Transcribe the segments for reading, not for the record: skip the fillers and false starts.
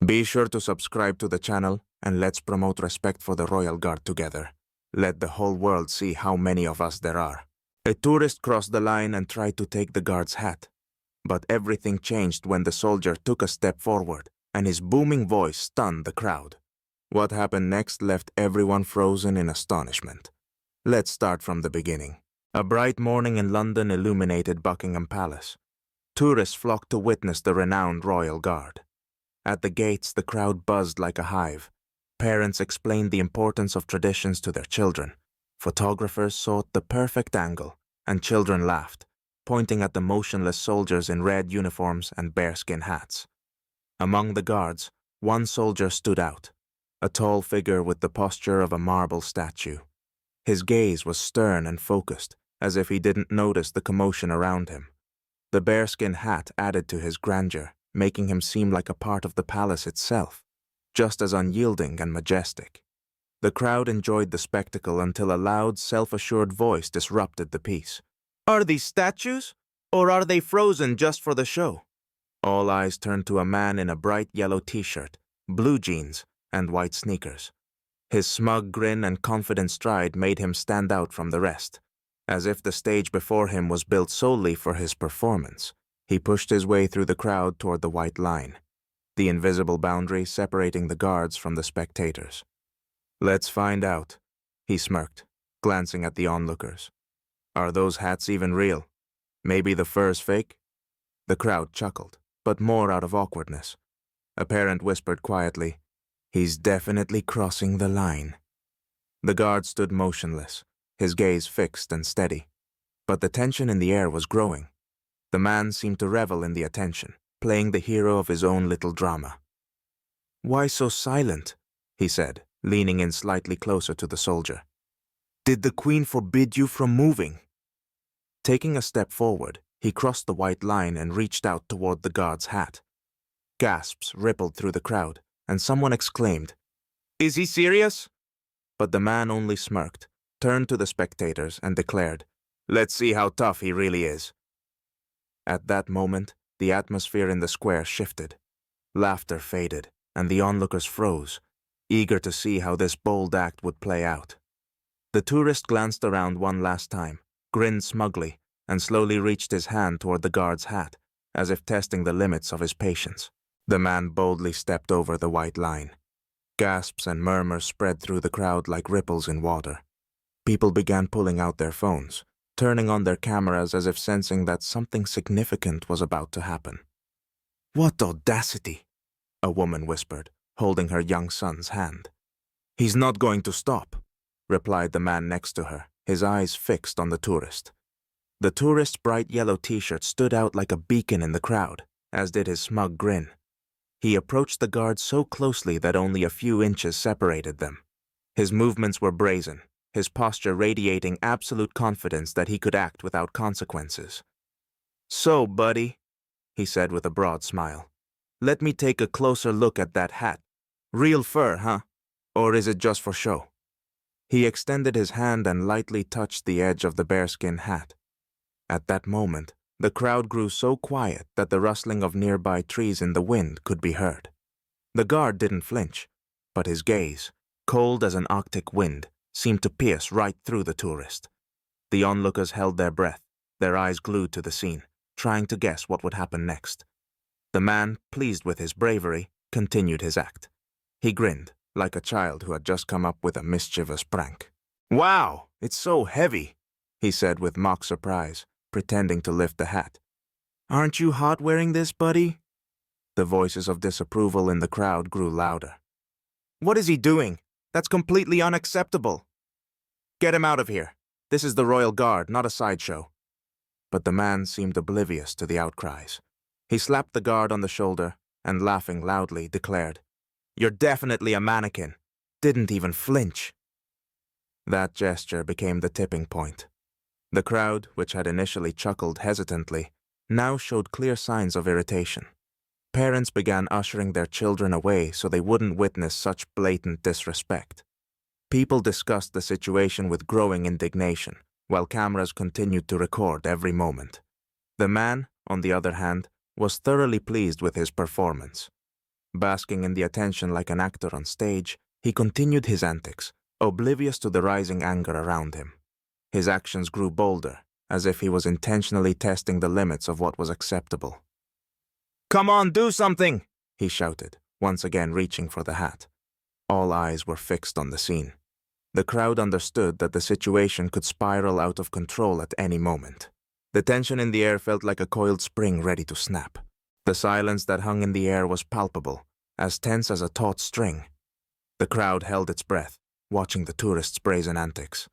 Be sure to subscribe to the channel and let's promote respect for the Royal Guard together. Let the whole world see how many of us there are. A tourist crossed the line and tried to take the guard's hat. But everything changed when the soldier took a step forward and his booming voice stunned the crowd. What happened next left everyone frozen in astonishment. Let's start from the beginning. A bright morning in London illuminated Buckingham Palace. Tourists flocked to witness the renowned Royal Guard. At the gates, the crowd buzzed like a hive. Parents explained the importance of traditions to their children. Photographers sought the perfect angle, and children laughed, pointing at the motionless soldiers in red uniforms and bearskin hats. Among the guards, one soldier stood out, a tall figure with the posture of a marble statue. His gaze was stern and focused, as if he didn't notice the commotion around him. The bearskin hat added to his grandeur, making him seem like a part of the palace itself, just as unyielding and majestic. The crowd enjoyed the spectacle until a loud, self-assured voice disrupted the peace. "Are these statues? Or are they frozen just for the show?" All eyes turned to a man in a bright yellow t-shirt, blue jeans, and white sneakers. His smug grin and confident stride made him stand out from the rest, as if the stage before him was built solely for his performance. He pushed his way through the crowd toward the white line, the invisible boundary separating the guards from the spectators. "Let's find out," he smirked, glancing at the onlookers. "Are those hats even real? Maybe the fur's fake?" The crowd chuckled, but more out of awkwardness. A parent whispered quietly, "He's definitely crossing the line." The guard stood motionless, his gaze fixed and steady. But the tension in the air was growing. The man seemed to revel in the attention, playing the hero of his own little drama. "Why so silent?" he said, leaning in slightly closer to the soldier. "Did the Queen forbid you from moving?" Taking a step forward, he crossed the white line and reached out toward the guard's hat. Gasps rippled through the crowd, and someone exclaimed, "Is he serious?" But the man only smirked, turned to the spectators, and declared, "Let's see how tough he really is." At that moment, the atmosphere in the square shifted. Laughter faded, and the onlookers froze, eager to see how this bold act would play out. The tourist glanced around one last time, grinned smugly, and slowly reached his hand toward the guard's hat, as if testing the limits of his patience. The man boldly stepped over the white line. Gasps and murmurs spread through the crowd like ripples in water. People began pulling out their phones, turning on their cameras as if sensing that something significant was about to happen. "What audacity!" a woman whispered, holding her young son's hand. "He's not going to stop," replied the man next to her, his eyes fixed on the tourist. The tourist's bright yellow t-shirt stood out like a beacon in the crowd, as did his smug grin. He approached the guard so closely that only a few inches separated them. His movements were brazen, his posture radiating absolute confidence that he could act without consequences. "So, buddy," he said with a broad smile, "let me take a closer look at that hat. Real fur, huh? Or is it just for show?" He extended his hand and lightly touched the edge of the bearskin hat. At that moment, the crowd grew so quiet that the rustling of nearby trees in the wind could be heard. The guard didn't flinch, but his gaze, cold as an Arctic wind, seemed to pierce right through the tourist. The onlookers held their breath, their eyes glued to the scene, trying to guess what would happen next. The man, pleased with his bravery, continued his act. He grinned, like a child who had just come up with a mischievous prank. "Wow, it's so heavy," he said with mock surprise, pretending to lift the hat. "Aren't you hot wearing this, buddy?" The voices of disapproval in the crowd grew louder. "What is he doing? That's completely unacceptable." "Get him out of here. This is the Royal Guard, not a sideshow." But the man seemed oblivious to the outcries. He slapped the guard on the shoulder and, laughing loudly, declared, "You're definitely a mannequin. Didn't even flinch." That gesture became the tipping point. The crowd, which had initially chuckled hesitantly, now showed clear signs of irritation. Parents began ushering their children away so they wouldn't witness such blatant disrespect. People discussed the situation with growing indignation, while cameras continued to record every moment. The man, on the other hand, was thoroughly pleased with his performance. Basking in the attention like an actor on stage, he continued his antics, oblivious to the rising anger around him. His actions grew bolder, as if he was intentionally testing the limits of what was acceptable. "Come on, do something!" he shouted, once again reaching for the hat. All eyes were fixed on the scene. The crowd understood that the situation could spiral out of control at any moment. The tension in the air felt like a coiled spring ready to snap. The silence that hung in the air was palpable, as tense as a taut string. The crowd held its breath, watching the tourists' brazen antics.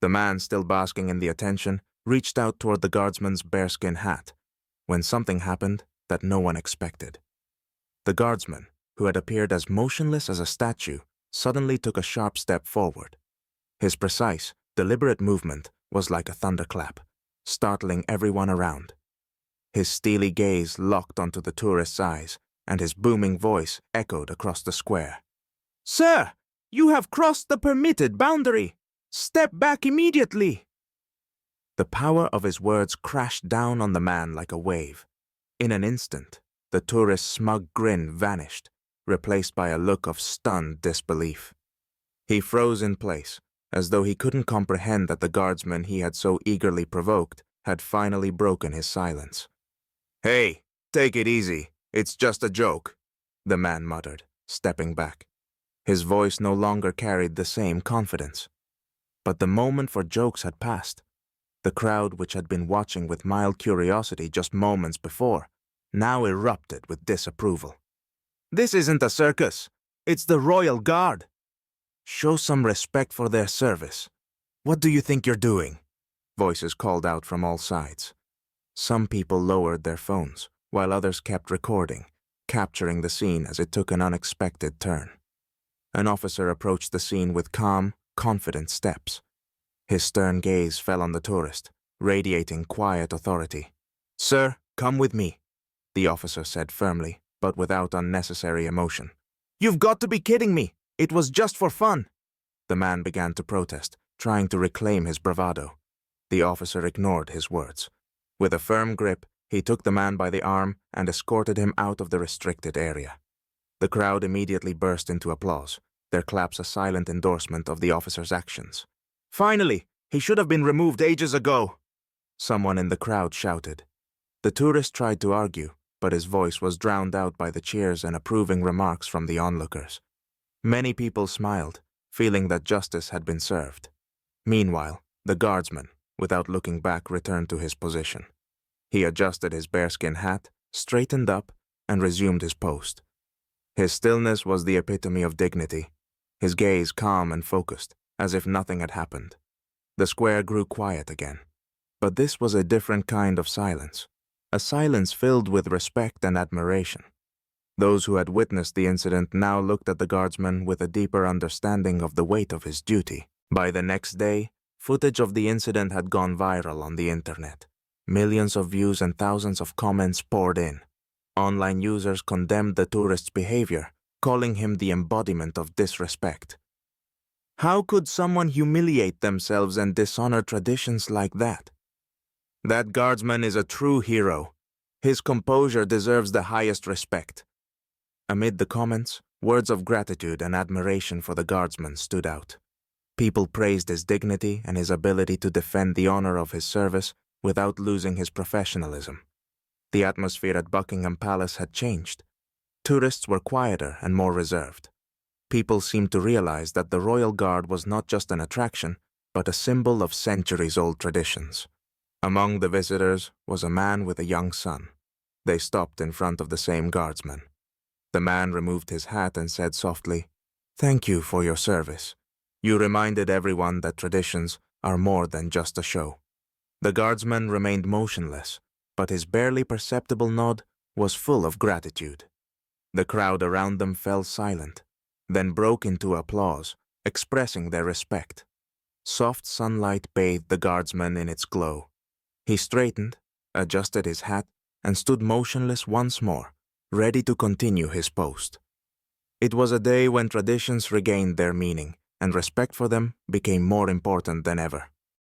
The man, still basking in the attention, reached out toward the guardsman's bearskin hat, when something happened that no one expected. The guardsman, who had appeared as motionless as a statue, suddenly took a sharp step forward. His precise, deliberate movement was like a thunderclap, startling everyone around. His steely gaze locked onto the tourist's eyes, and his booming voice echoed across the square. "Sir, you have crossed the permitted boundary! Step back immediately!" The power of his words crashed down on the man like a wave. In an instant, the tourist's smug grin vanished, replaced by a look of stunned disbelief. He froze in place, as though he couldn't comprehend that the guardsman he had so eagerly provoked had finally broken his silence. "Hey, take it easy. It's just a joke," the man muttered, stepping back. His voice no longer carried the same confidence. But the moment for jokes had passed. The crowd, which had been watching with mild curiosity just moments before, now erupted with disapproval. "This isn't a circus. It's the Royal Guard. Show some respect for their service. What do you think you're doing?" Voices called out from all sides. Some people lowered their phones, while others kept recording, capturing the scene as it took an unexpected turn. An officer approached the scene with calm, confident steps. His stern gaze fell on the tourist, radiating quiet authority. "Sir, come with me," the officer said firmly, but without unnecessary emotion. "You've got to be kidding me! It was just for fun!" The man began to protest, trying to reclaim his bravado. The officer ignored his words. With a firm grip, he took the man by the arm and escorted him out of the restricted area. The crowd immediately burst into applause, their claps a silent endorsement of the officer's actions. "Finally! He should have been removed ages ago!" Someone in the crowd shouted. The tourist tried to argue, but his voice was drowned out by the cheers and approving remarks from the onlookers. Many people smiled, feeling that justice had been served. Meanwhile, the guardsman, without looking back, returned to his position. He adjusted his bearskin hat, straightened up, and resumed his post. His stillness was the epitome of dignity, his gaze calm and focused, as if nothing had happened. The square grew quiet again. But this was a different kind of silence, a silence filled with respect and admiration. Those who had witnessed the incident now looked at the guardsman with a deeper understanding of the weight of his duty. By the next day, footage of the incident had gone viral on the internet. Millions of views and thousands of comments poured in. Online users condemned the tourist's behavior, calling him the embodiment of disrespect. How could someone humiliate themselves and dishonor traditions like that? That guardsman is a true hero. His composure deserves the highest respect. Amid the comments, words of gratitude and admiration for the guardsman stood out. People praised his dignity and his ability to defend the honor of his service without losing his professionalism. The atmosphere at Buckingham Palace had changed. Tourists were quieter and more reserved. People seemed to realize that the Royal Guard was not just an attraction, but a symbol of centuries-old traditions. Among the visitors was a man with a young son. They stopped in front of the same guardsman. The man removed his hat and said softly, "Thank you for your service. You reminded everyone that traditions are more than just a show." The guardsman remained motionless, but his barely perceptible nod was full of gratitude. The crowd around them fell silent, then broke into applause, expressing their respect. Soft sunlight bathed the guardsman in its glow. He straightened, adjusted his hat, and stood motionless once more, ready to continue his post. It was a day when traditions regained their meaning, and respect for them became more important than ever.